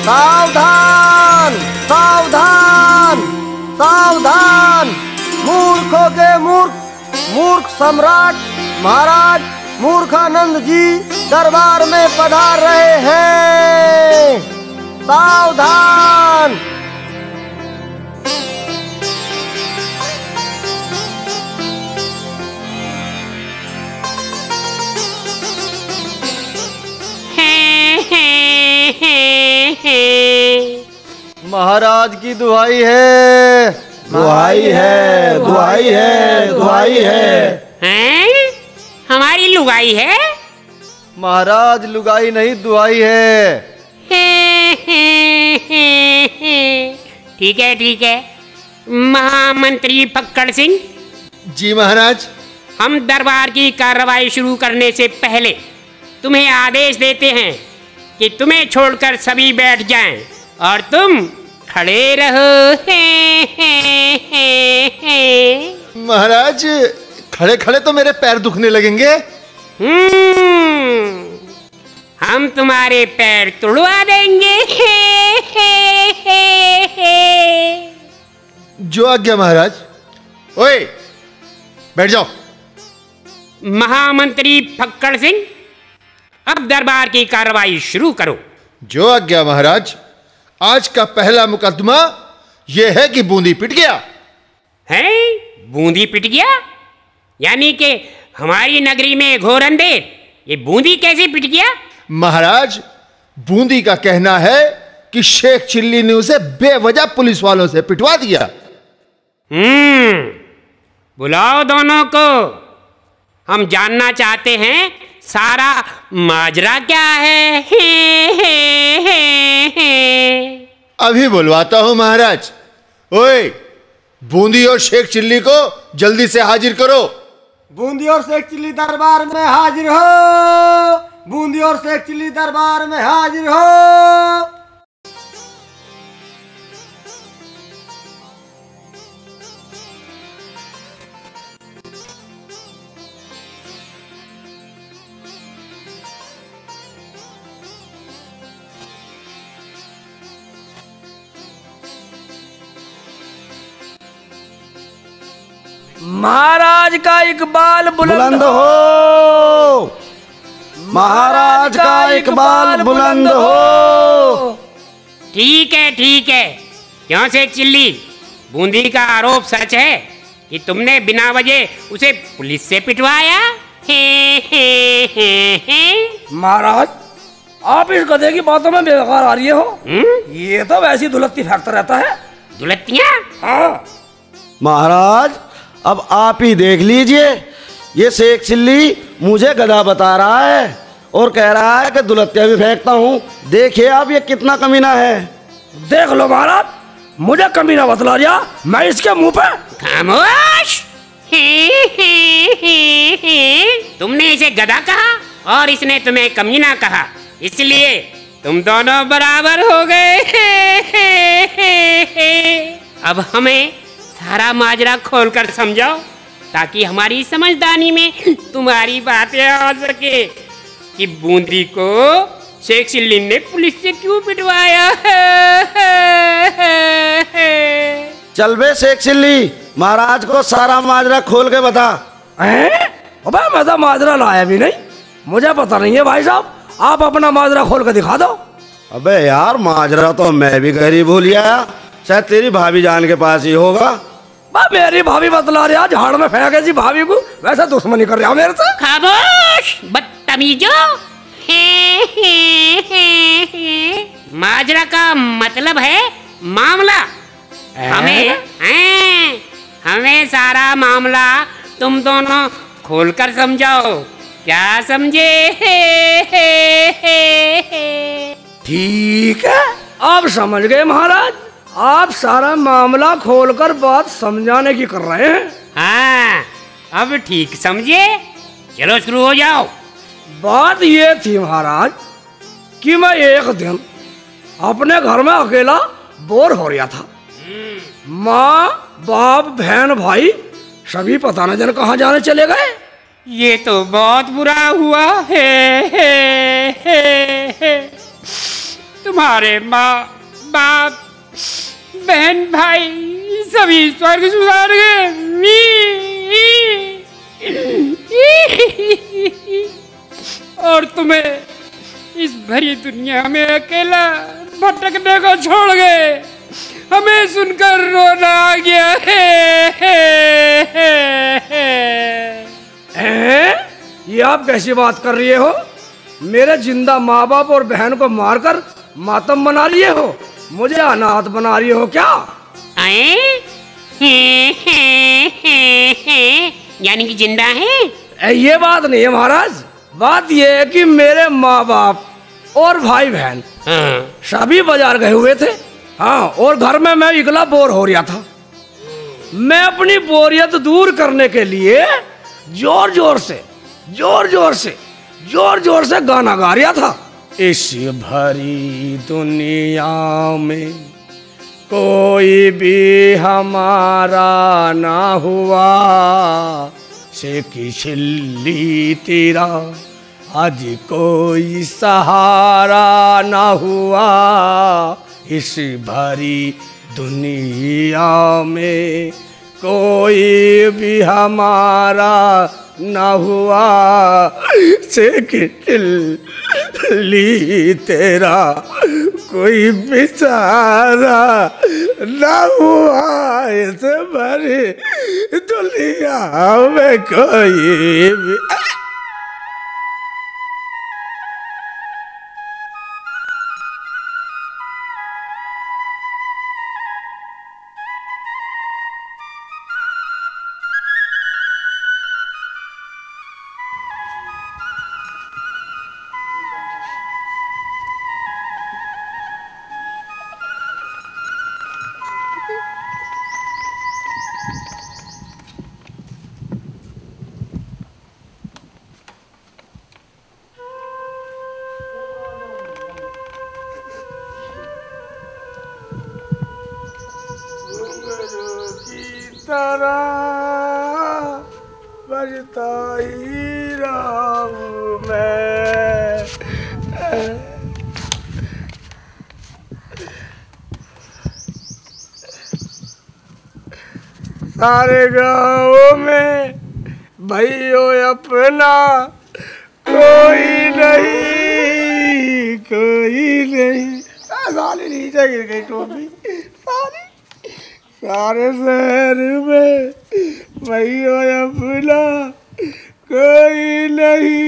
सावधान सावधान सावधान, मूर्खों के मूर्ख सम्राट महाराज मूर्खानंद जी दरबार में पधार रहे हैं। सावधान। महाराज की दुहाई है, दुहाई है, दुहाई है, दुहाई है। हैं? हमारी लुगाई है? महाराज लुगाई नहीं दुहाई है। ठीक है ठीक है। महामंत्री फक्कड़ सिंह जी महाराज। हम दरबार की कार्रवाई शुरू करने से पहले तुम्हें आदेश देते हैं कि तुम्हें छोड़कर सभी बैठ जाएं और तुम खड़े रहो। महाराज खड़े खड़े तो मेरे पैर दुखने लगेंगे। हम तुम्हारे पैर तुड़वा देंगे। जो आज्ञा महाराज। ओए बैठ जाओ। महामंत्री फक्कड़ सिंह अब दरबार की कार्रवाई शुरू करो। जो आज्ञा महाराज। आज का पहला मुकदमा यह है कि बूंदी पिट गया है। बूंदी पिट गया यानी कि हमारी नगरी में घोर अंधेर, ये बूंदी कैसे पिट गया? महाराज बूंदी का कहना है कि शेख चिल्ली ने उसे बेवजह पुलिस वालों से पिटवा दिया। बुलाओ दोनों को, हम जानना चाहते हैं सारा माजरा क्या है। अभी बुलवाता हूं महाराज। ओए बूंदी और शेख चिल्ली को जल्दी से हाजिर करो। बूंदी और शेख चिल्ली दरबार में हाजिर हो। बूंदी और शेख चिल्ली दरबार में हाजिर हो। महाराज का इकबाल बुलंद हो। महाराज का इकबाल बुलंद हो। ठीक है। क्यों शेख चिल्ली, बूंदी का आरोप सच है कि तुमने बिना वजह उसे पुलिस से पिटवाया? महाराज आप इस गधे की बातों में बेवकार आ रही हो। ये तो वैसी दुलत्ती फेंकता रहता है। दुलत्तियाँ? हाँ महाराज अब आप ही देख लीजिए, ये शेख चिल्ली मुझे गधा बता रहा है और कह रहा है कि दुलत्तियाँ भी फेंकता हूँ। देखिए आप ये कितना कमीना है। देख लो महाराज, मुझे कमीना बतला दिया, मैं इसके मुंह पे। खामोश। तुमने इसे गधा कहा और इसने तुम्हें कमीना कहा, इसलिए तुम दोनों बराबर हो गए। अब हमें सारा माजरा खोलकर समझाओ ताकि हमारी समझदारी में तुम्हारी बातें आ सके कि बूंदी को शेख चिल्ली ने पुलिस से क्यों पिटवाया। चल बे शेख चिल्ली, महाराज को सारा माजरा खोल के बता। अबे मैं तो माजरा लाया भी नहीं, मुझे पता नहीं है भाई साहब, आप अपना माजरा खोल के दिखा दो। अबे यार माजरा तो मैं भी गरीब भूल गया, शायद तेरी भाभी जान के पास ही होगा। मेरी भाभी बतला रहा, झाड़ में फेंक ऐसी भाभी को वैसे दुश्मनी कर रहा मेरे से। खामोश बदतमीजो। माजरा का मतलब है मामला। हमें सारा मामला तुम दोनों खोलकर समझाओ, क्या समझे? ठीक है, आप समझ गए महाराज। आप सारा मामला खोलकर बात समझाने की कर रहे हैं। हाँ अब ठीक समझे, चलो शुरू हो जाओ। बात ये थी महाराज कि मैं एक दिन अपने घर में अकेला बोर हो रहा था। माँ बाप बहन भाई सभी पता न जाने कहाँ जाने चले गए। ये तो बहुत बुरा हुआ है। तुम्हारे माँ बाप बहन भाई सभी स्वर्ग सुधार गए और तुम्हें इस भरी दुनिया में अकेला भटकने को छोड़ गए। हमें सुनकर रोना आ गया ये आप कैसी बात कर रही हो? मेरे जिंदा माँ बाप और बहन को मारकर मातम बना रही हो, मुझे अनाथ बना रही हो क्या? यानी कि जिंदा है? ये बात नहीं है महाराज, बात ये है कि मेरे माँ बाप और भाई बहन सभी बाजार गए हुए थे। हाँ, और घर में मैं इकला बोर हो रहा था। मैं अपनी बोरियत दूर करने के लिए जोर जोर से गाना गा रहा था। इस भरी दुनिया में कोई भी हमारा ना हुआ, शेख चिल्ली तेरा आज कोई सहारा ना हुआ। इस भरी दुनिया में कोई भी हमारा ना हुआ, शेख चिल्ली तेरा कोई बेचारा ना हुआ। इस भरी दुनिया में कोई भी बजता ही रहूं मैं। सारे गाँव में भाइयों अपना कोई नहीं। सारी नीचे गिर गई टोपी। सारे शहर में भाइयों अपना कोई नहीं।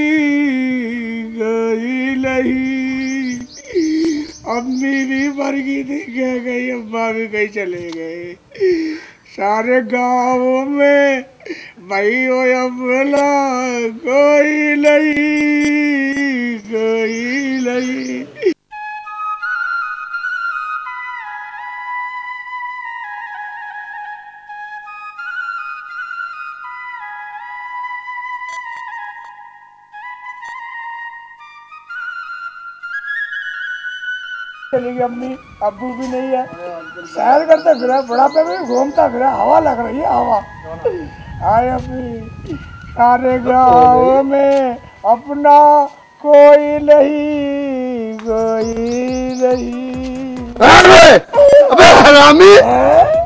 अम्मी भी मर गई, अम्मा भी कहीं चले गए। सारे गाँव में भाइयों अपना कोई नहीं। चली गई अम्मी, अब्बू भी नहीं है। सैर करते फिरा, बुढ़ापे में घूमता फिरा, हवा लग रही है हवा। आए अम्मी, सारे गाँव में अपना कोई नहीं। अबे हरामी,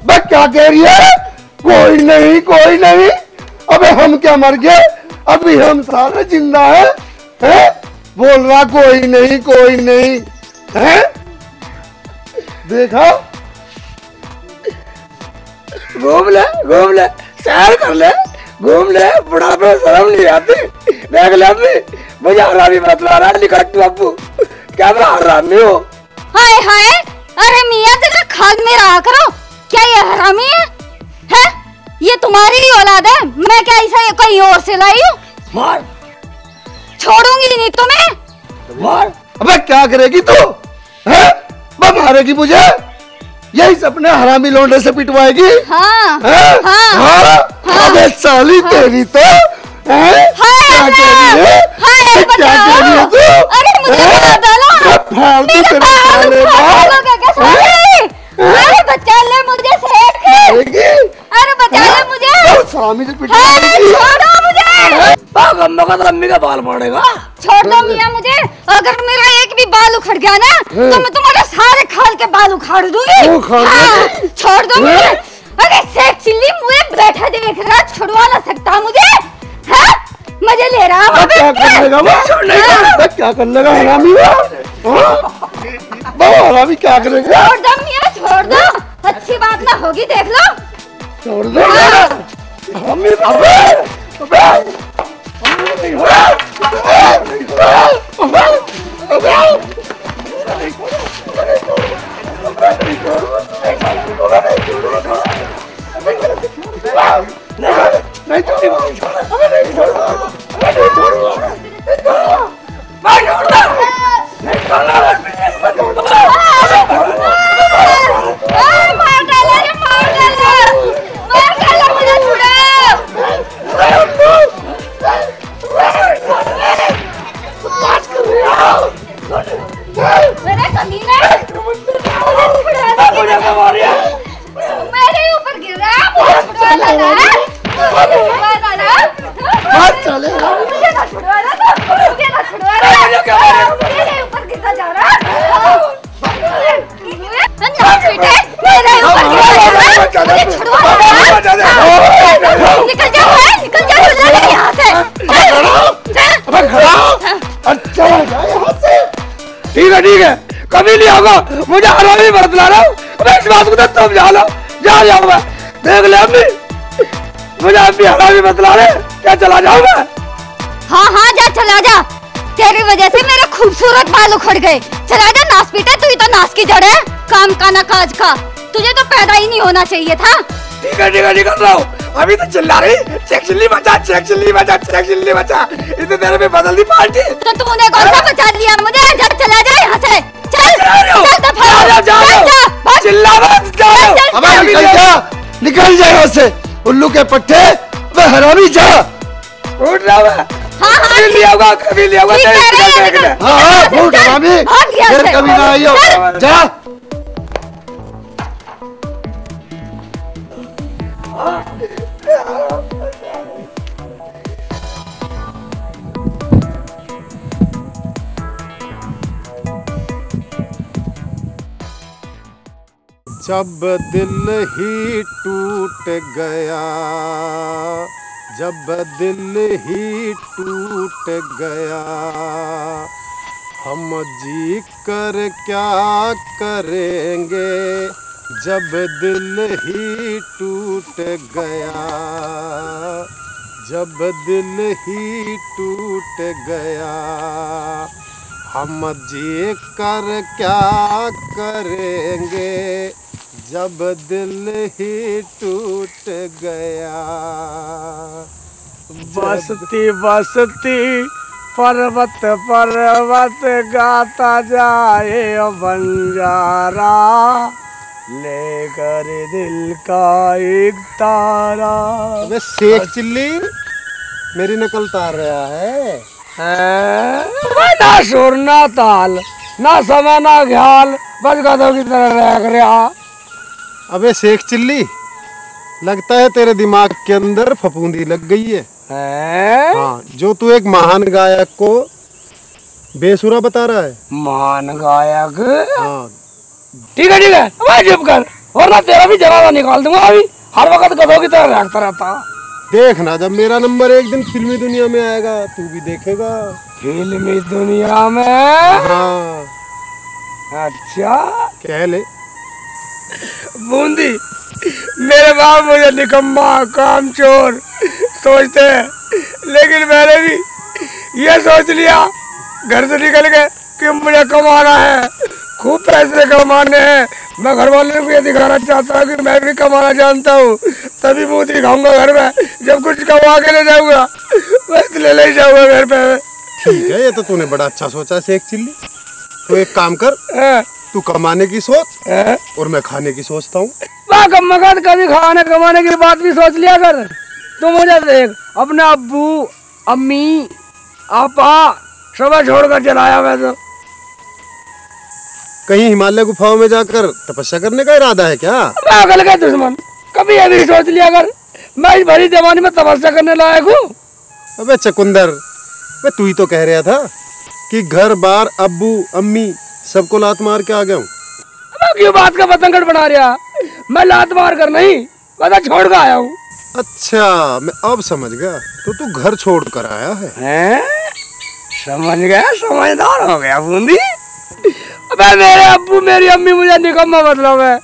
बे क्या कह रही है? कोई नहीं। अबे हम क्या मर गए? अभी हम सारे जिंदा हैं? बोल रहा कोई नहीं है? देखा, घूम ले, सैर कर ले, घूम ले, बुढ़ापे में शर्म नहीं आती। देख ले अम्मी, मुझे हरामी बतला रहा है निकट बाबू, क्या मैं हरामी हो? हाय, अरे मियाँ जरा खाद में रहा करो। क्या ये हरामी है? ये तुम्हारी ही औलाद है, मैं क्या ऐसा कहीं और से लाई हूँ? मार, छोड़ूंगी नहीं तुम्हें। मार। अबे क्या करेगी तू? मारेगी मुझे? यही सपने हरामी लौंडे से पिटवाएगी? हाँ। अबे साली तेरी तो क्या कह रही है? अरे मुझे मार डालो। फालतू तेरे साले अरे बचा ले मुझे सेठ। अरे बचा ले मुझे। सामी से पिटवाएगी। छोड़ो मुझे। अम्मा का तो अम्मी का बाल पड़ेगा। छोड़ दो मियाँ मुझे। अगर मेरा एक भी भी बाल उखड़ गया ना तो मैं तुम्हारे सारे खाल के बाल उखाड़ दूंगी। हाँ, छोड़ दो मुझे। अरे शेख चिल्ली मुझे बैठा देख रहा, छुड़वा ना सकता मुझे। हाँ, मजे ले रहा है। क्या कर लेगा वो? क्या कर लेगा हरामी? बाबा हरामी क्या करेगा? छोड़ दो मियां, छोड़ दो। अच्छी बात ना होगी, देख लो। छोड़ दो हरामी। मेरे ऊपर गिर रहा है, निकल जाओ यहाँ से। ठीक है कभी नहीं होगा। मुझे हरामी बतला रहा हूँ, इस बात को तो तुम जानो। जा जाऊंगा, देख ले अम्मी, मुझे अम्मी हरामी बतला रहे, क्या चला जाऊंगा? हाँ जा, चला जा। तेरी वजह से मेरे खूबसूरत बाल उखड़ गए। चला जा, नास पीटे, तू ही तो नास की जड़ है, काम का ना काज का। तुझे तो पैदा ही नहीं होना चाहिए था। ठीक है निकल रहा हूँ। अभी तो चिल्ला रही चेक चिल्ली बचा, चेक चिल्ली बचा, चेक चिल्ली बचा। इतने देर में बदल दी पार्टी। तो तूने कौन सा बचा लिया मुझे? जा, चला जा यहाँ से। चिल्ला निकल जा यहाँ से, उल्लू के पट्टे। मैं हरामी जा, उठ रहा है। हाँ लिया होगा, कभी लिया होगा। हाँ, उठ हरामी, फिर कभी ना आइयो। जा जब दिल ही टूट गया, जब दिल ही टूट गया, हम जी कर क्या करेंगे। जब दिल ही टूट गया, जब दिल ही टूट गया, हम जी कर क्या करेंगे। जब दिल ही टूट गया। बसती बसती पर्वत पर्वत गाता जाए बंजारा, लेकर दिल का एक तारा। अबे शेख चिल्ली मेरी नकल तार रहा है। ना सुर ना ताल ना समय ना ख्याल, बस गधों की तरह रह रहा। अबे शेख चिल्ली, लगता है तेरे दिमाग के अंदर फफूंदी लग गई है। हाँ, जो तू एक महान गायक को बेसुरा बता रहा है। महान गायक? हाँ ठीक है मैं चुप कर, वरना तेरा भी जनाजा निकाल दूंगा। अभी हर वक्त गधों की तरह रहता रहता। देखना, जब मेरा नंबर एक दिन फिल्मी दुनिया में आएगा तू भी देखेगा। फिल्मी दुनिया में? हाँ। अच्छा कह ले। बूंदी, मेरे बाप मुझे निकम्मा कामचोर सोचते हैं, लेकिन मैंने भी ये सोच लिया घर से निकल के कि मुझे कमाना है, खूब पैसे कमाने हैं। मैं घर वालों को ये दिखाना चाहता हूँ कि मैं भी कमाना जानता हूँ, तभी मुँह दिखाऊंगा घर में। जब कुछ कमा के ले जाऊंगा मैं ले जाऊंगा घर पे। ठीक है, ये तो तूने बड़ा अच्छा सोचा शेख चिल्ली। तो एक काम कर, तू कमाने की सोच और मैं खाने की सोचता हूँ। कभी खाने कमाने की बात भी सोच लिया कर। तू मुझे देख, अपने अब्बू अम्मी आपा सब छोड़कर चलाया मैं तो। कहीं हिमालय गुफाओं में जाकर तपस्या करने का इरादा है क्या? पागल का दुश्मन, कभी ये भी सोच लिया कर मैं इस भरी जवानी में तपस्या करने लायक हूँ। अबे चकुंदर, तू ही तो कह रहा था कि घर बार अब्बू अम्मी सबको लात मार के आ गया हूँ। अब क्यों बात का पतंगड़ बना रहा? मैं लात मार कर नहीं, पता छोड़ कर आया हूँ। अच्छा, मैं अब समझ गया, तो तू घर छोड़ कर आया है। हैं? समझ गया, समझदार हो गया बूंदी। अबे मेरे अब्बू मेरी अम्मी मुझे निकम्मा मतलब है,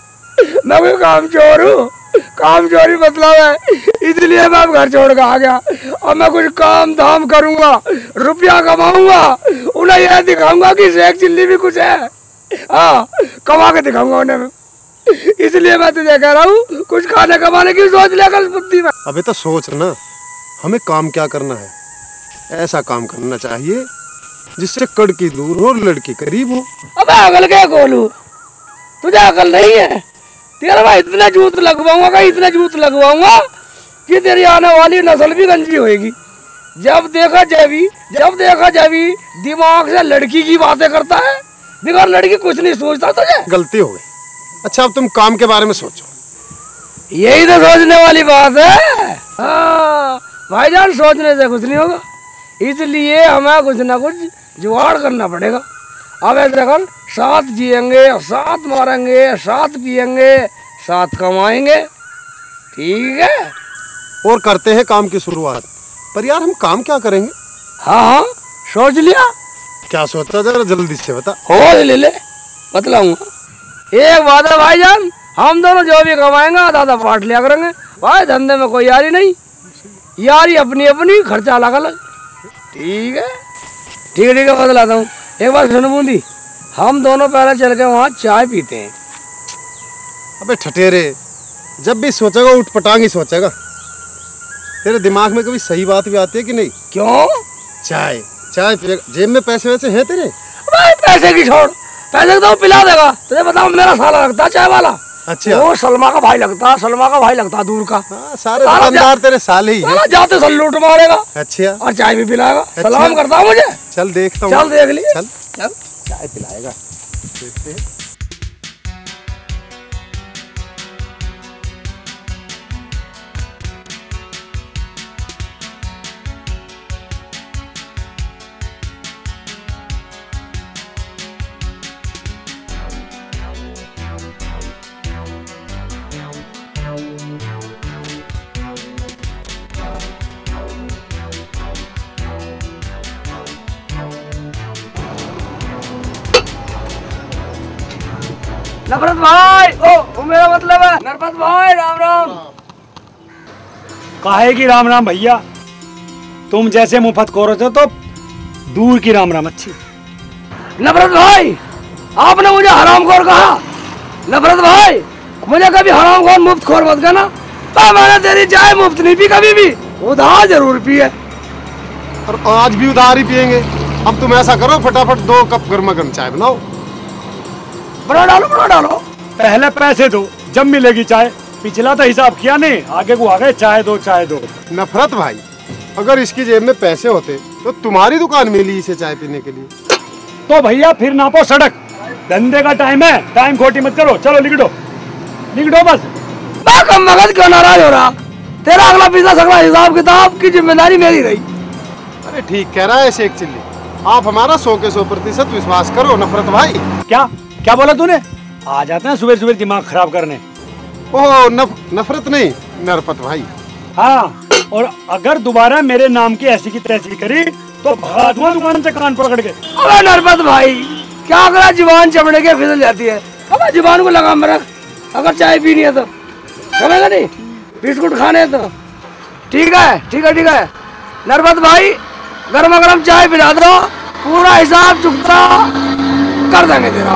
मैं कोई काम चोर हूँ? काम चोरी मतलब है, इसलिए मैं अब घर छोड़ कर आ गया। और मैं कुछ काम धाम करूंगा, रुपया कमाऊंगा, उन्हें यह दिखाऊंगा कि शेख चिल्ली भी कुछ है। हाँ, कमा के दिखाऊंगा उन्हें। इसलिए मैं तुझे कह रहा हूँ, कुछ खाने कमाने की सोच लेकर बुद्धि में। अबे तो सोच ना, हमें काम क्या करना है। ऐसा काम करना चाहिए जिससे कड़की दूर हो, लड़की करीब हो। अबे अकल क्या खोलू, तुझे अकल नहीं है? तेरा मैं इतना जूत लगवाऊंगा, इतना जूत लगवाऊंगा कि तेरी आने वाली नस्ल भी गंजी होएगी। जब देखा जावी दिमाग से लड़की की बातें करता है, बिगड़ लड़की कुछ नहीं सोचता तुझे। गलती हो गई। अच्छा, अब तुम काम के बारे में सोचो। यही तो सोचने वाली बात है। हाँ भाईजान, सोचने से कुछ नहीं होगा, इसलिए हमें कुछ ना कुछ जुगाड़ करना पड़ेगा। अब ऐसे कर, साथ जिएंगे, साथ मारेंगे, साथ पिएंगे, साथ कमाएंगे, ठीक है? और करते हैं काम की शुरुआत। पर यार, हम काम क्या करेंगे? हाँ, सोच लिया? क्या सोचा, जरा जल्दी से बता। हो ले बतलाऊंगा। एक बात है भाईजान, हम दोनों जो भी कमाएंगे आधा बांट लिया करेंगे। भाई धंधे में कोई यारी नहीं, यारी अपनी अपनी, खर्चा अलग अलग। ठीक है, ठीक है, बतलाता हूँ। एक बार सुन बूंदी, हम दोनों पहले चल के वहाँ चाय पीते हैं। अबे ठटेरे, जब भी सोचेगा उठपटांग ही सोचेगा। तेरे दिमाग में कभी सही बात भी आती है कि नहीं? क्यों? चाय पिएगा, जेब में पैसे वैसे हैं तेरे? भाई पैसे की छोड़, पैसे तो पिला देगा। तुझे बताओ, मेरा साला लगता है चाय वाला। अच्छा, वो सलमा का भाई लगता, दूर का। हाँ, सारे दुकानदार तेरे साले ही हैं। जाते सल लूट मारेगा। अच्छा, और चाय भी पिलाएगा। अच्छा। सलाम करता हूँ मुझे। चल देखता हूँ। चल देख लिए। चल चाय पिलाएगा। देखते हैं। नफरत भाई, ओ मेरा मतलब है नरपत भाई, राम राम। काहे की राम राम भैया, तुम जैसे मुफ्त खोर हो तो दूर की राम राम अच्छी। नफरत भाई, आपने मुझे हरामखोर कहा। नफरत भाई, मुझे कभी हरामखोर मुफ्त खोर मत कहना। तो मैंने तेरी चाय मुफ्त नहीं पी कभी भी, उधार जरूर पी है। और आज भी उधार ही पियेंगे। अब तुम ऐसा करो, फटाफट 2 कप गर्मा गर्म चाय बनाओ। बना डालो। पहले पैसे दो, जब मिलेगी चाय। पिछला तो हिसाब किया नहीं, आगे को आ गए चाय दो। नफरत भाई, अगर इसकी जेब में पैसे होते तो तुम्हारी दुकान मिली इसे चाय पीने के लिए। तो भैया फिर नापो सड़क, धंधे का टाइम है, टाइम खोटी मत करो। चलो लिख दो बस। कम मगज क्यों नाराज हो रहा? तेरा अगला पिछला सगला हिसाब किताब की जिम्मेदारी मेरी रही। अरे ठीक कह रहा है शेख चिल्ली, आप हमारा 100 के 100% विश्वास करो। नफरत भाई, क्या बोला तूने? आ जाते हैं सुबह सुबह दिमाग खराब करने। ओह नफरत नहीं, नरपत भाई। हाँ, और अगर दोबारा मेरे नाम की ऐसी की तैसी करी तो भगा दूंगा दुकान से कान पकड़ के। अबे नरपत भाई, क्या अगर जुबान चमड़े के फिसल जाती है? अब जुबान को लगाम में रख। अगर चाय पीनी है तो समझेगा नहीं, बिस्कुट खाने तो ठीक है। नरपत भाई, गर्मा गर्म चाय पिला दो, पूरा हिसाब चुकता कर देंगे तेरा।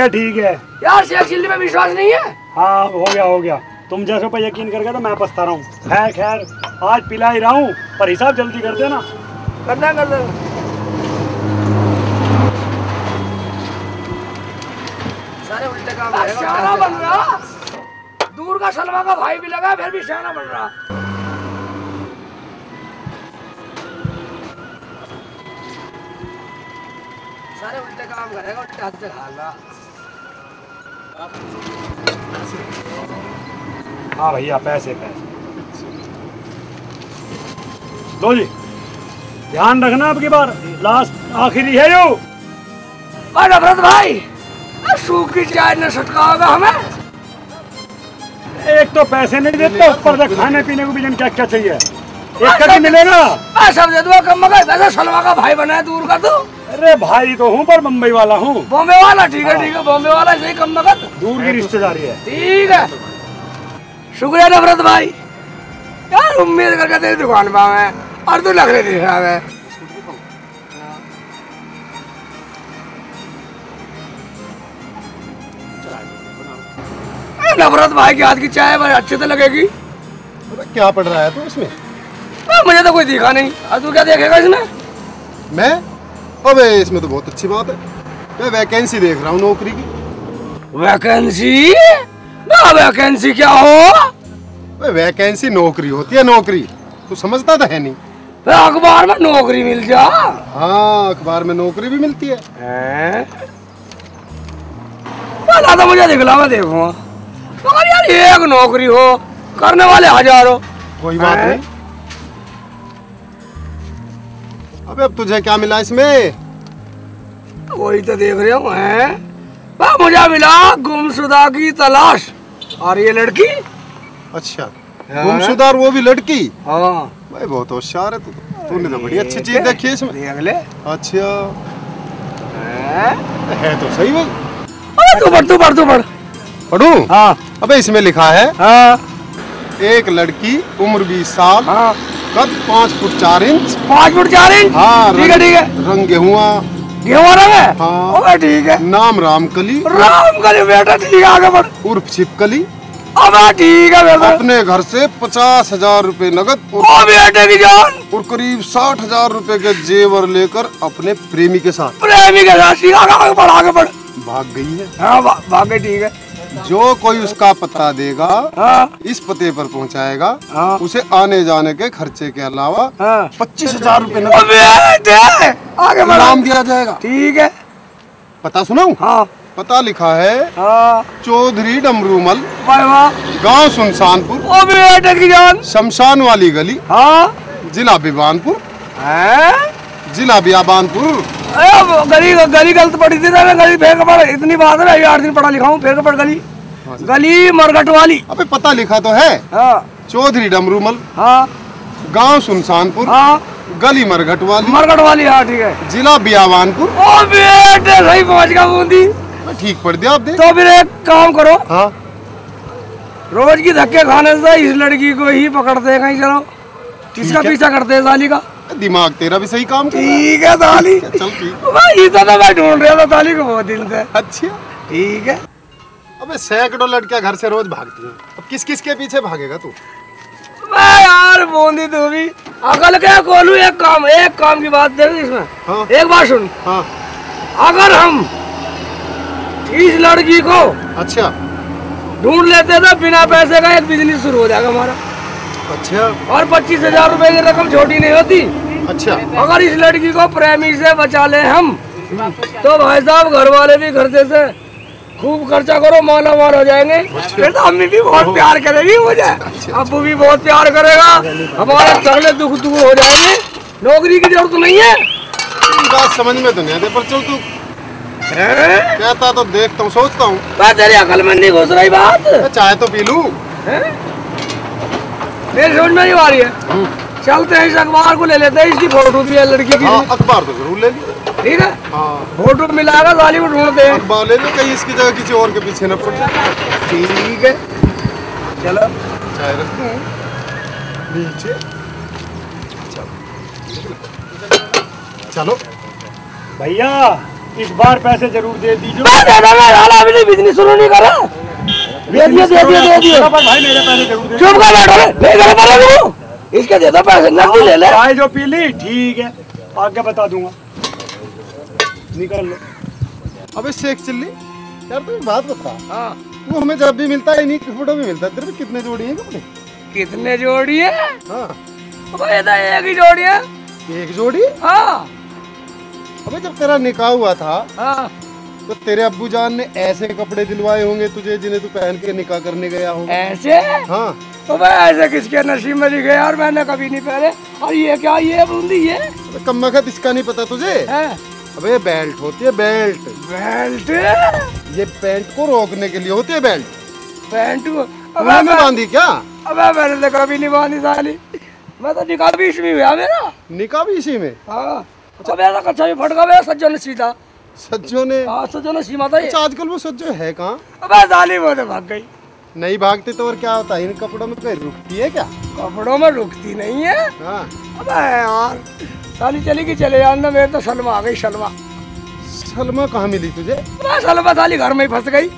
ठीक है यार, शेख चिल्ली में विश्वास नहीं है? हाँ, हो गया। तुम जैसे पर यकीन कर गया तो मैं पछता रहा हूँ। खैर आज पिला ही रहा हूँ, पर हिसाब जल्दी कर देना। कर देंगे। सारे उल्टे काम शाना बन रहा। दूर का सलमा का भाई भी लगा, फिर भी शाना बन रहा। सारे उल्टे काम करेगा, उल्टे हाथ से खाएगा। हाँ भैया, पैसे दो जी। ध्यान रखना आपकी बार, लास्ट आखिरी है यो। नफरत भाई, सूखी चाय न सटकाओगा हमें। एक तो पैसे नहीं देते, ऊपर से खाने पीने को भी जन क्या क्या चाहिए। एक कभी मिलेगा पैसा दे दो, कम मगर वैसे सलवा का भाई बना है, दूर का। तो अरे भाई तो हूँ पर मुंबई वाला हूँ। बॉम्बे वाला? ठीक है, बॉम्बे वाला सही, कम मगर। दूर की रिश्तेदारी है। ठीक है, शुक्रिया नफरत भाई। यार उम्मीद करके तेरी दुकान पे आवे और तू लग रही है। नफरत भाई के हाथ की चाय भाई अच्छी तो लगेगी। अबे क्या पढ़ रहा है तू इसमें? मुझे तो कोई दिखा नहीं, और तू क्या देखेगा इसमें? मैं? अबे इसमें तो बहुत अच्छी बात है, मैं वैकेंसी देख रहा हूँ नौकरी की। वैकेंसी? ना वैकेंसी क्या हो? वैकेंसी नौकरी होती है, नौकरी तू समझता तो है नहीं। अखबार में नौकरी मिल जा। हाँ, अखबार में नौकरी भी मिलती है। तो मुझे दिखला, मैं देखूंगा, मगर यार एक नौकरी हो, करने वाले हजारों। कोई बात नहीं। अबे अब तुझे क्या मिला इसमें? वही तो देख रहे हो। मुझे मिला गुमशुदा की तलाश, और ये लड़की। अच्छा, गुमशुदा, वो भी लड़की? हाँ भाई बहुत होशियार है तू। तूने तो बड़ी अच्छी चीज देखी है इसमें। देख ले। अच्छा है तो सही भाई। तू पढ़। पढ़ूं? हाँ। अबे इसमें लिखा है, हाँ। एक लड़की, उम्र 20 साल, हाँ। कद 5 फुट 4 इंच। 5 foot 4 inch? हाँ। ठीक है। रंग गेहुआ। गेहुआ रंग है? हाँ। ठीक है। नाम रामकली। रामकली बेटा, ठीक है, आगे बढ़। उर्फ छिपकली। अब ठीक है बेटा। अपने घर से 50,000 रुपए नगद बेटे की जान और करीब 60,000 रुपए के जेवर लेकर अपने प्रेमी के साथ आगे बढ़। भाग गई है। हाँ, भाग गई, ठीक है। जो कोई उसका पता देगा, हाँ। इस पते पर पहुंचाएगा, हाँ। उसे आने जाने के खर्चे के अलावा, हाँ। 25,000 रुपए आगे इनाम दिया जाएगा। ठीक है। पता सुनाऊं? हाँ। पता लिखा है, हाँ। चौधरी डमरूमल, वाह, गांव सुनसानपुर, बेटे की जान, शमशान वाली गली, हाँ, जिला बिबानपुर। हैं? जिला बियाबानपुर। गली गलत पड़ी थी ना, गली फेंक पड़, इतनी बात है, 8 दिन पढ़ा लिखा हूँ, फेंक पड़ गली मरघट वाली। अबे पता लिखा तो है, हाँ। चौधरी डमरूमल, हाँ। गांव सुनसानपुर, हाँ। गली मरघट वाली, हाँ, ठीक है। जिला बियाबानपुर। ओ बेटे, सही पहुंच गया बूंदी। ठीक पढ़ दिया आप दे। तो फिर एक काम करो, हाँ। रोज की धक्के खाने से इस लड़की को ही पकड़ते हैं कहीं, चलो किसका पीछा करते हैं साली का। दिमाग तेरा भी सही काम कर रहा है। ठीक है ताली। चल ठीक। भाई तो मैं ढूंढ रहा था ताली को बहुत दिन से। अच्छा ठीक है। अबे सैकड़ों लड़कियां घर से रोज भागती हैं, अब किस किस के पीछे भागेगा तू? मैं यार बूंदी तू भी अकल क्या खोलू। एक काम की बात देख इसमें। हाँ। एक बात सुन। हाँ। अगर हम इस लड़की को अच्छा ढूंढ लेते तो बिना पैसे का एक बिजनेस शुरू हो जाएगा हमारा। अच्छा। और 25,000 रुपए की रकम छोटी नहीं होती। अच्छा। अगर इस लड़की को प्रेमी से बचा ले हम, तो भाई साहब घर वाले भी खर्चे से खूब खर्चा करो, माला माल हो जाएंगे। फिर तो अम्मी भी बहुत प्यार करेगी मुझे, अब्बू भी बहुत प्यार करेगा, हमारे सगले दुख दुख हो जाएंगे। नौकरी की जरूरत नहीं है। बात समझ में तो नहीं आती, पर चल तू कहता तो देखता हूँ, सोचता हूँ। तेरे अकल में नहीं घुस रही बात। चाय तो पी लूं। मेरी समझ में नहीं आ रही है। चलते हैं, इस अखबार को ले लेते हैं, इसकी फोटो भी है लड़की की। हाँ, अखबार तो जरूर ले ली। ठीक है। हाँ। फोटो मिलाएगा, साली को ढूंढते हैं। अखबार ले लो, कहीं इसकी जगह किसी और के पीछे न पड़ जाए। ठीक है, चलो चाय रख दूं नीचे। चलो भैया, इस बार पैसे जरूर दे दीजिए। अभी बिजनेस शुरू नहीं करा। दे दियो। भाई मेरे पैसे जरूर दे। चुप कर बैठो, इसके दे दो पैसे, नकदी ले ले। चाय जो पी ली, ठीक है, आगे बता दूंगा, निकल लो। अबे शेख चिल्ली, यार तू एक बात बता। हाँ। वो हमें जब भी मिलता है, इन्हीं की फोटो भी मिलता है, तेरे पे कितने जोड़ी हैं कपड़े? कितने जोड़ी है? हाँ। अबे तो एक ही जोड़ी है। एक जोड़ी? हाँ। अबे जब तेरा निकाह हुआ था, हाँ। तो तेरे अब्बू जान ने ऐसे कपड़े दिलवाए होंगे तुझे जिन्हें तू पहन के निकाह करने गया होगा। ऐसे? हाँ। तो मैं ऐसे किसके नसीब में लिखे यार, मैंने कभी नहीं पहने। और ये क्या, ये बूंदी है? तो कम्मखत इसका नहीं पता तुझे? अबे बेल्ट होती है, बेल्ट। बेल्ट? ये पैंट को रोकने के लिए होती है बेल्ट। पैंट को तूने में बांधी क्या? अबे मैंने तो कभी नहीं बांधी साली, मैं तो निकाह भी इसी में हुआ मेरा। निकाह भी इसी में? हाँ। अब ऐसा कच्चा भी फटका मेरा सज्जों ने सीधा। सज्जों ने? हाँ सज्जों ने सीमा था ये। अच्छा आजकल वो सज्जो है कहाँ? अबे साली वो तो भाग गई। नहीं भागती तो और क्या होता है, इन कपड़ों में कहीं रुकती है क्या? कपड़ों में रुकती नहीं है। हाँ। अबे यार साली चली गई, चले जाना, मेरे तो सलमा आ गई। सलमा? सलमा कहाँ मिली तुझे? सलमा साली घर में ही फंस गई।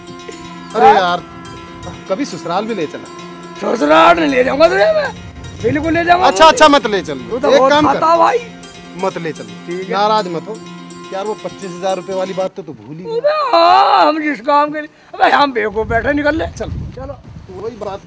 अरे यार कभी ससुराल भी ले चला। ससुराल नहीं ले जाऊंगा तुझे मैं, बिल्कुल ले जाऊंगा। अच्छा मत ले चल, तो एक काम कर भाई, मत ले चल। ठीक है, नाराज मत हो यार। वो 25,000 रुपए वाली बात तो तू भूल ही गया। हाँ हम जिस काम के लिए, अबे हम बेवकूफ बैठे, निकल ले। चल चलो वही बात।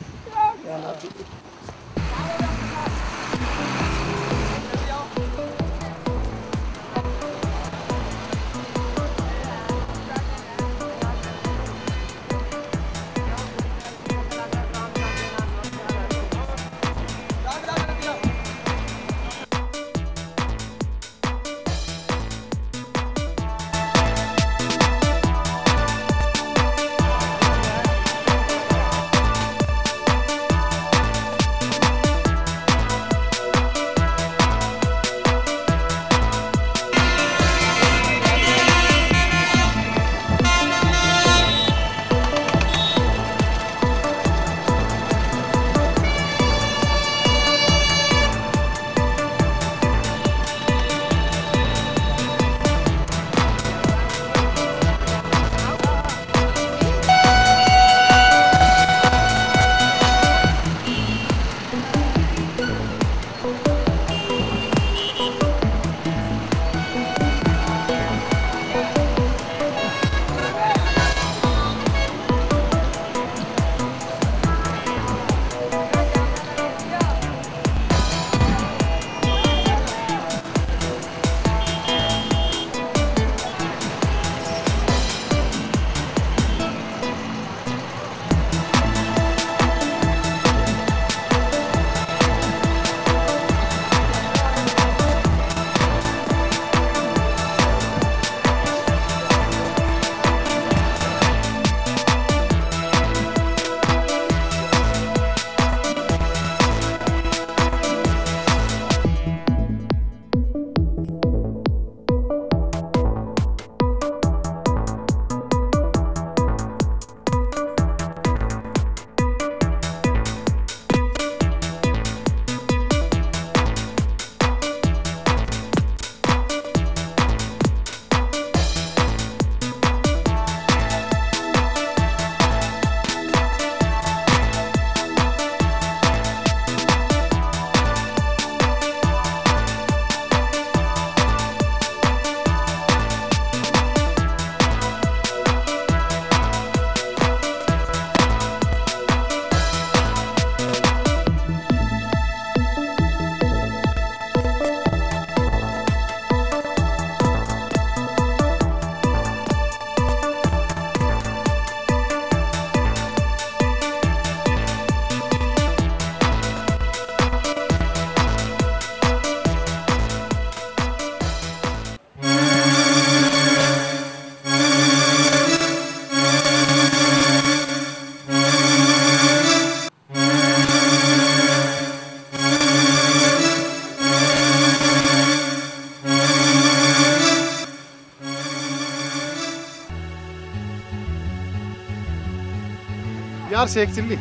यार शेख चिल्ली,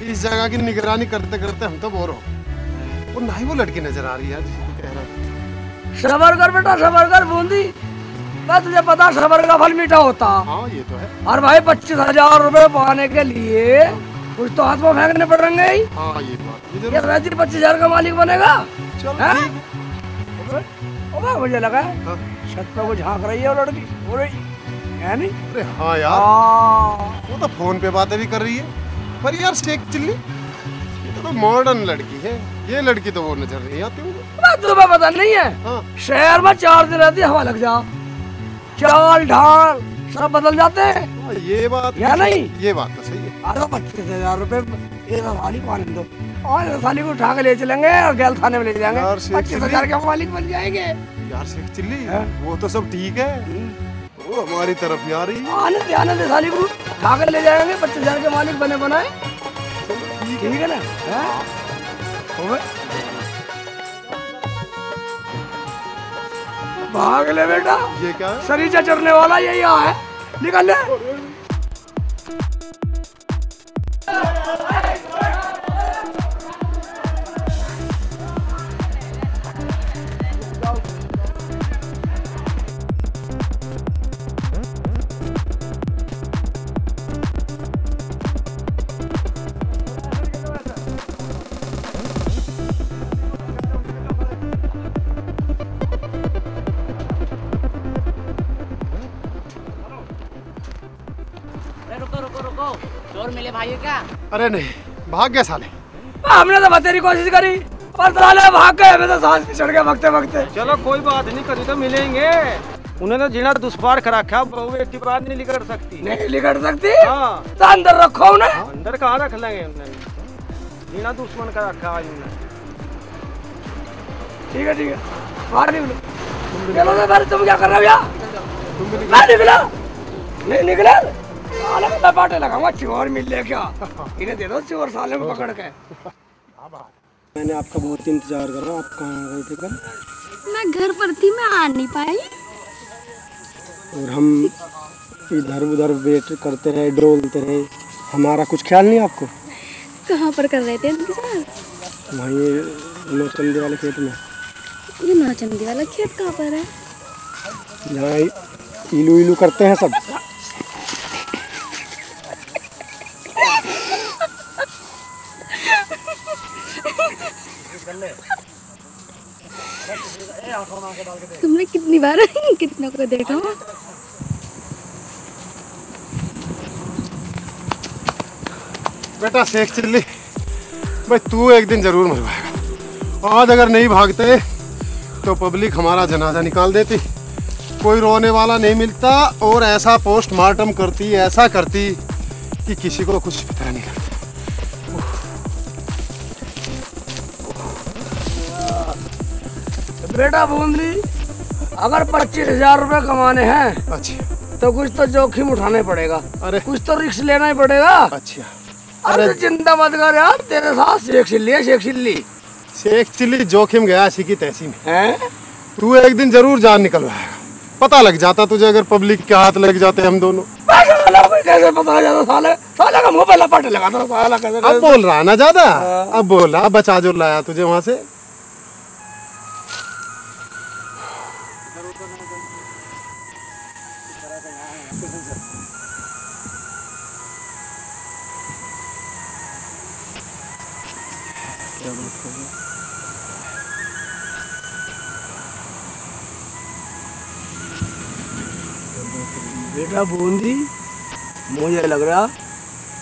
इस जगह की निगरानी करते करते हम तो बोर हो। वो ना ही वो लड़की नजर आ रही है जिसे तू कह रहा था। सबर कर बेटा, सबर कर बूंदी, मैं तुझे पता सबर का फल मीठा होता। हाँ ये तो है। और भाई 25,000 रुपए पाने के लिए कुछ तो हाथ में फेंकने पड़ेंगे ही। हाँ ये बात, ये वैसे 25,000 का मालिक बनेगा। चल मुझे लगा छत पे वो झांक रही है वो लड़की, वो रही है नहीं? अरे हाँ यार, वो तो फोन पे बातें भी कर रही है। पर यार शेख चिल्ली, ये तो मॉडर्न लड़की है, ये लड़की तो वो नजर नहीं आती मुझे। तुम्हें पता नहीं है? हाँ। शहर में 4 दिन रहती हवा लग जा, चाल ढाल सब बदल जाते हैं। ये बात या नहीं? ये बात तो सही है। अरे 25,000 रुपए ये साली को आने दो और साली को उठा के ले चलेंगे और गैल थाने में ले जाएंगे। 25,000 के मालिक बन जाएंगे। यार शेख चिल्ली वो तो सब ठीक है, वो हमारी तरफ ही आ रही है। आने दे साली को उठा के ले जाएंगे, 25,000 के मालिक बने बनाए। ठीक है ना? भाग ले बेटा, ये क्या है? सरीचा चढ़ने वाला यही है, निकल ले। चोर मिले भाई क्या? अरे नहीं, भाग गए साले। हमने तो बतेरी कोशिश करी पर साले भाग गए, हमें तो सांस पिछड़ गया भागते भागते। चलो कोई बात नहीं, कभी तो मिलेंगे। उन्हें तो जीना दुष्पार कर रखा, बहू एक की बात नहीं लिखड़ सकती। नहीं लिखड़ सकती? हाँ। तो अंदर रखो उन्हें। अंदर कहाँ रख लेंगे उन्हें, जीना दुश्मन कर रखा है उन्हें। ठीक है बाहर निकलो। चलो तो फिर तुम क्या कर रहे हो यार? मैं निकला नहीं निकला, साले को पाटे लगाऊंगा। चोर मिल ले क्या, इन्हें दे दो चोर साले को पकड़ के। मैंने आपका बहुत इंतजार कर रहा हूँ, आप कहाँ गए थे कल? मैं घर पर थी, मैं आ नहीं पाई। और हम इधर उधर वेट करते रहे, डोलते रहे, हमारा कुछ ख्याल नहीं आपको? कहाँ पर कर रहे थे इंतजार? वहीं नौचंदी वाले खेत में। ये नौचंदी वाला खेत कहाँ पर है? जहाँ इलू इलू करते हैं सब। तुमने कितनी बार कितनों को देखा हो? बेटा शेख चिल्ली भाई, तू एक दिन जरूर मरवाएगा। आज अगर नहीं भागते तो पब्लिक हमारा जनाजा निकाल देती, कोई रोने वाला नहीं मिलता, और ऐसा पोस्टमार्टम करती, ऐसा करती कि किसी को कुछ पता नहीं लगता। बेटा बूंदी, अगर 25,000 रुपए कमाने हैं अच्छा तो कुछ तो जोखिम उठाने पड़ेगा। अरे कुछ तो रिस्क लेना ही पड़ेगा। अच्छा अरे चिंता मत कर यार, तेरे साथ शेख चिल्ली है, शेख चिल्ली। शेख चिल्ली जोखिम गया ऐसी की तैसी में। हैं? तू एक दिन जरूर जान निकलवाएगा, पता लग जाता तुझे अगर पब्लिक के हाथ लग जाते हम दोनों। कैसे पता जाता? साले साले का मुंह पे लपाटे लगाता साला। कैसे अब बोल रहा ना ज्यादा, अब बोल रहा, बचा जो लाया तुझे वहां से। बेटा बूंदी, मुझे लग रहा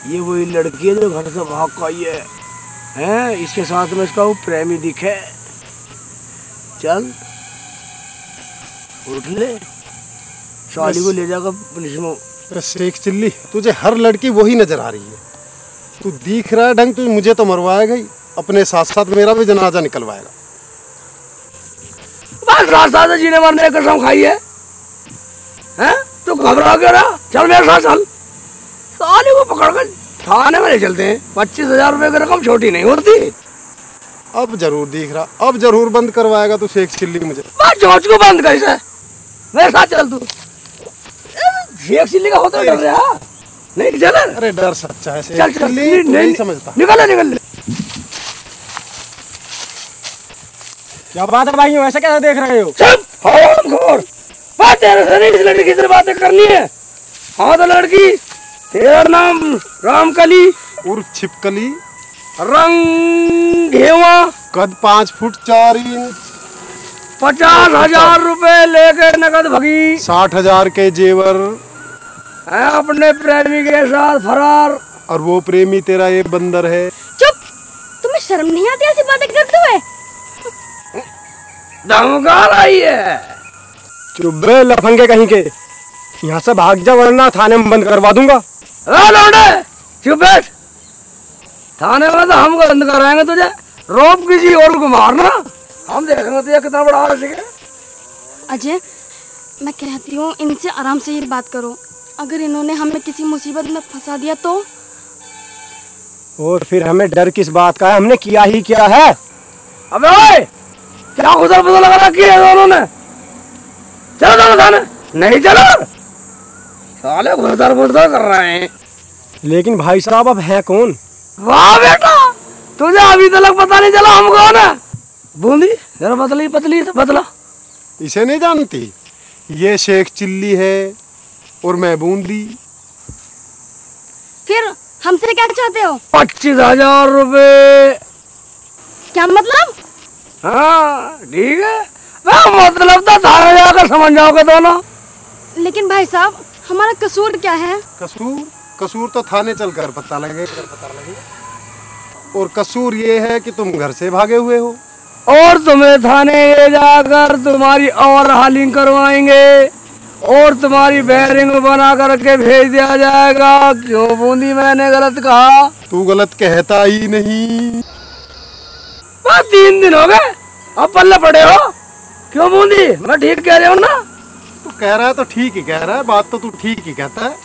ये वही लड़की है जो घर से भाग कर आई है। इसके साथ में इसका वो प्रेमी दिखे। चल उठ ले, शाली को ले जाकर पुलिस में। अरे शेख चिल्ली, तुझे हर लड़की वही नजर आ रही है। तू दिख रहा है ढंग, तू मुझे तो मरवाएगा ही, अपने साथ साथ मेरा भी जनाजा निकलवाएगा। बस रास्ता से जीने मरने की कसम खाई है। हैं? तू घबरा क्यों रहा? चल मेरे साथ चल, साले को पकड़ कर थाने में ले चलते हैं। 25,000 रुपए की रकम छोटी नहीं होती। अब जरूर दिख रहा, अब जरूर बंद करवाएगा तू शेख चिल्ली मुझे। बस चोच को बंद कर इसे, मेरे साथ चल तू। शेख चिल्ली का होता डर रहा नहीं? चल अरे डर सच्चा है शेख चल चल, चिल्ली, तू नहीं समझता। निकल ले। क्या बात है भाई, ऐसा कैसे देख रहे हो? चुप हरामखोर, बात तेरे से नहीं, इस लड़की की बातें करनी है। हाँ तो लड़की, तेरा नाम रामकली उर्फ छिपकली, रंग घेवा, कद 5 फुट 4 इंच, 50,000 रुपए लेके नकद भगी, 60,000 के जेवर, है अपने प्रेमी के साथ फरार। और वो प्रेमी तेरा ये बंदर है। चुप, तुम्हें शर्म नहीं आती ऐसी बातें करते हुए? धमका रही है। चुप बे लफंगे कहीं के, यहाँ से भाग जा वरना थाने में बंद करवा दूंगा। लौंडे चुप बैठ। थाने में तो हम बंद कराएंगे तुझे, रोप किसी और को मारना हम देखेंगे तुझे कितना बड़ा आशिक है। अजय, मैं कहती हूँ इनसे आराम से ये बात करो। अगर इन्होंने हमें किसी मुसीबत में फंसा दिया तो? और फिर हमें डर किस बात का है, हमने किया ही क्या है। अबे ओए, क्या गुजर पुजर लगा रखी है दोनों ने? चलो दोनों थाने। नहीं चलो, साले गुजर पुजर कर रहे हैं। लेकिन भाई साहब अब है कौन? वाह बेटा, तुझे अभी तक पता नहीं चला हम कौन है? बूंदी जरा बदली पतली से बदला। इसे नहीं जानती? ये शेख चिल्ली है और मैं बूंदी। फिर हमसे क्या चाहते हो? 25,000 रुपए। क्या मतलब? हाँ ठीक है, मतलब तो थाने जाकर समझ जाओगे दोनों। लेकिन भाई साहब, हमारा कसूर क्या है? कसूर तो थाने चलकर पता लगे। और कसूर ये है कि तुम घर से भागे हुए हो और तुम्हें थाने ले जाकर तुम्हारी और हालिंग करवाएंगे और तुम्हारी बैरिंग बना करके भेज दिया जाएगा। क्यों बूंदी, मैंने गलत कहा? तू गलत कहता ही नहीं। 3 दिन हो गए, अब पल्ले पड़े हो। क्यों बूंदी, मैं ठीक कह रहा हूँ ना? तू कह रहा है तो ठीक ही कह रहा है, बात तो तू ठीक ही कहता है।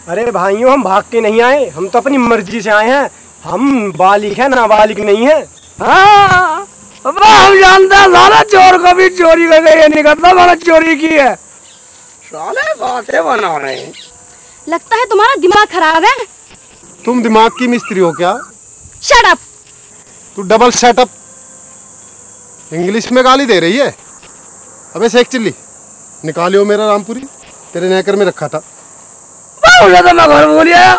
अरे भाइयों, हम भाग के नहीं आए, हम तो अपनी मर्जी से आए हैं। हम बालिग है, नाबालिग नहीं है। हाँ हम जानते हैं, साला चोर कभी चोरी करके ये नहीं करता मैंने चोरी की है। साले बातें बना रहे हैं। लगता है तुम्हारा दिमाग खराब है। तुम दिमाग की मिस्त्री हो क्या? Shut up. तू डबल सेटअप इंग्लिश में गाली दे रही है। अबे शेख चिल्ली, निकालियो मेरा रामपुरी, तेरे नेकर में रखा था। उसे तो मैं घर बोल आया,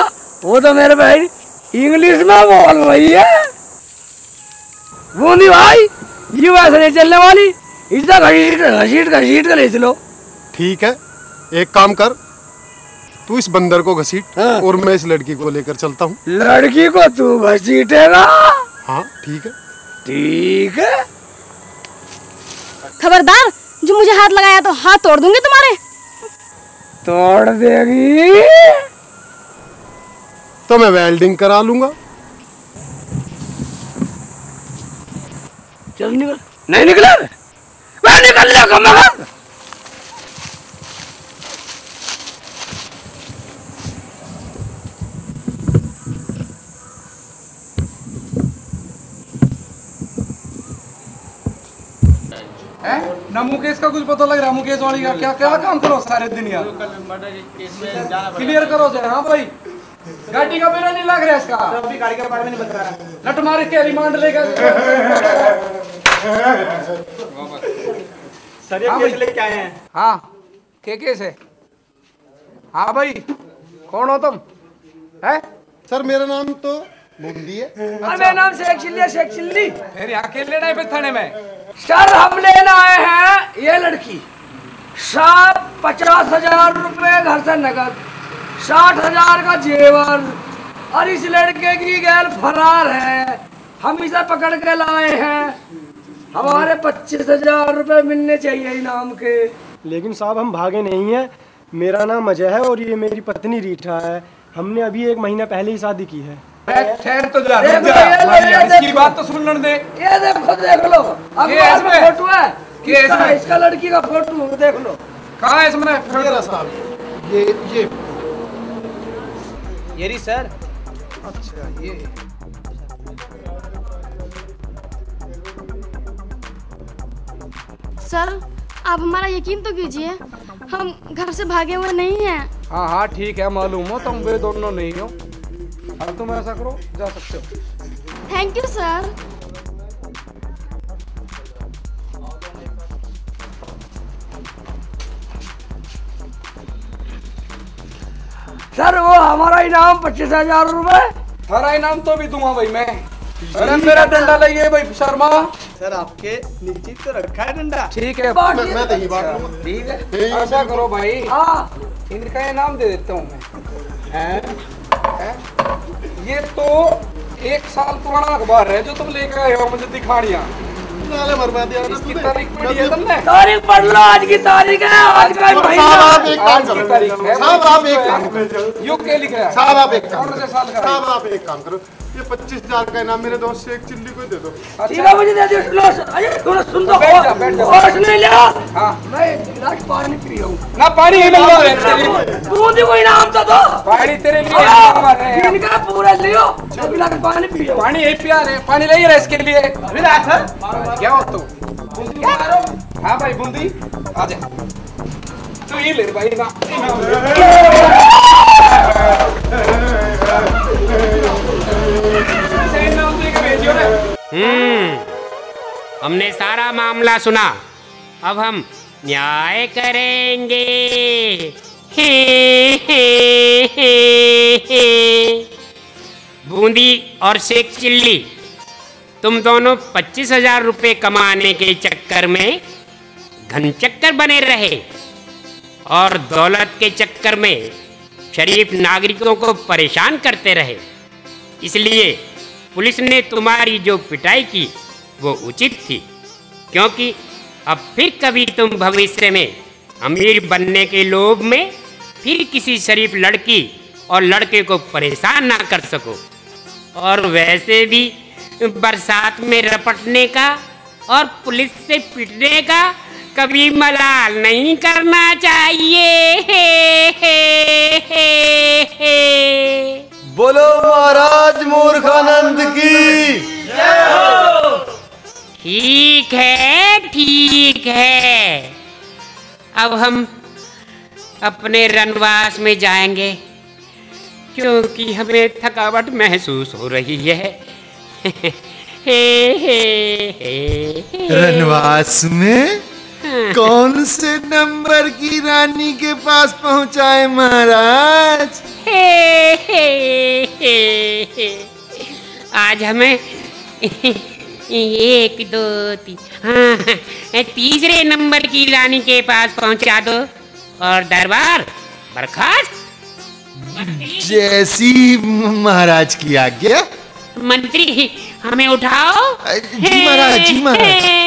वो तो मेरे भाई इंग्लिश में बोल रही है। बूंदी भाई, ये वैसे नहीं चलने वाली, इतना घसीट कर ले चलो। ठीक है, एक काम कर, तू इस बंदर को घसीट और मैं इस लड़की को लेकर चलता हूँ। लड़की को तू घसीटेगा? हाँ ठीक है। ठीक है। खबरदार, जो मुझे हाथ लगाया तो हाथ तोड़ दूंगी तुम्हारे। तोड़ देगी तो मैं वेल्डिंग करा लूंगा। चल निकल। नहीं निकला, मैं निकल लिया कम। ना मुकेश का कुछ पता लग रहा है? मुकेश वाली का क्या क्या काम करो सारे दिन यार, क्लियर करो जाए। हाँ भाई, गाड़ी का बिना नहीं लग रहा है इसका, अभी गाड़ी के बारे में नहीं बता रहा। लट मार के रिमांड लेगा सर। ये केस लेके आए हैं। हाँ, क्या केस है? हाँ भाई, कौन हो तुम? है सर, मेरा नाम तो बूंदी है। मेरा नाम शेख चिल्ली। फिर यहाँ के लेना है थाने में? सर, हम लेना आए हैं ये लड़की। 50,000 रुपए घर से नकद, 60,000 का जेवर, और इस लड़के की गैल फरार है। हम इसे पकड़ के लाए हैं। हमारे 25,000 रुपए मिलने चाहिए इनाम के। लेकिन साहब, हम भागे नहीं हैं। मेरा नाम अजय है और ये मेरी पत्नी रीठा है। हमने अभी 1 महीना पहले ही शादी की है। ठहर तो जा, इसकी बात तो सुन दे। ये देखो, देख लो, फोटो है इसका लड़की का फोटो देख लो। कहाँ है इसमें? ये रही सर। अच्छा, ये सर, आप हमारा यकीन तो कीजिए, हम घर से भागे हुए नहीं हैं। हाँ हाँ ठीक है, मालूम हो तुम वे दोनों नहीं हो। अब तुम ऐसा करो, जा सकते हो। Thank you sir. सर, वो हमारा इनाम 25,000 रुपए। थारा इनाम तो भी दूंगा भाई मैं। अरे मेरा डंडा लगे भाई शर्मा। सर, आपके निश्चित तो रखा है डंडा। ठीक है, मैं तो ही बात करूंगा। ठीक है, ऐसा करो भाई। हाँ, इनका इनाम दे देता हूँ मैं। ये तो 1 साल पुराना अखबार है जो तुम लेकर आए हो मुझे दिखाड़िया। नाले मरवा दिया ना इसकी तूने। तारीख पढ़ी है तुमने? तारीख पढ़ लो, आज की तारीख है, आज का महीना। साहब आप एक काम आज की करो, तारीख है। साहब आप एक काम करो, युग के लिख रहा है। साहब आप एक काम कौन से करो, साल का है? साहब आप एक काम करो, ये 25,000 का इनाम मेरे दोस्त शेख चिल्ली को दे दो। ठीक है, मुझे दे दियो। लो, अरे थोड़ा सुन तो, बैठ जा, बैठ जा। होश नहीं लिया। हाँ। मैं एक गिलास पानी पी रहा हूँ। ना पानी ही मिल रहा है तेरे लिए। बूंदी को इनाम तो दो। पानी तेरे लिए हाँ, मार रहे हैं। इनका पूरा लियो, एक गिलास पानी पी लो। पानी यही पिया रहे, पानी ले ही रहे इसके लिए। क्या हो तू? बूंदी मारो। हाँ भाई बूंदी, आजा। तू ही ले भाई ना। हमने सारा मामला सुना, अब हम न्याय करेंगे। बूंदी और शेख चिल्ली, तुम दोनों 25,000 रुपये कमाने के चक्कर में घन चक्कर बने रहे और दौलत के चक्कर में शरीफ नागरिकों को परेशान करते रहे। इसलिए पुलिस ने तुम्हारी जो पिटाई की वो उचित थी, क्योंकि अब फिर कभी तुम भविष्य में अमीर बनने के लोभ में फिर किसी शरीफ लड़की और लड़के को परेशान ना कर सको। और वैसे भी बरसात में रपटने का और पुलिस से पिटने का कभी मलाल नहीं करना चाहिए। बोलो महाराज मूर्खानंद की। ठीक है, ठीक है। अब हम अपने रनवास में जाएंगे, क्योंकि हमें थकावट महसूस हो रही है। रनवास में कौन से नंबर की रानी के पास पहुंचाए महाराज? आज हमें 1 2 3 हाँ, तीसरे नंबर की रानी के पास पहुंचा दो और दरबार बर्खास्त। जैसी महाराज की आज्ञा। मंत्री हमें उठाओ। जी महाराज, जी महाराज।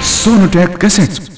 Sonotech cassettes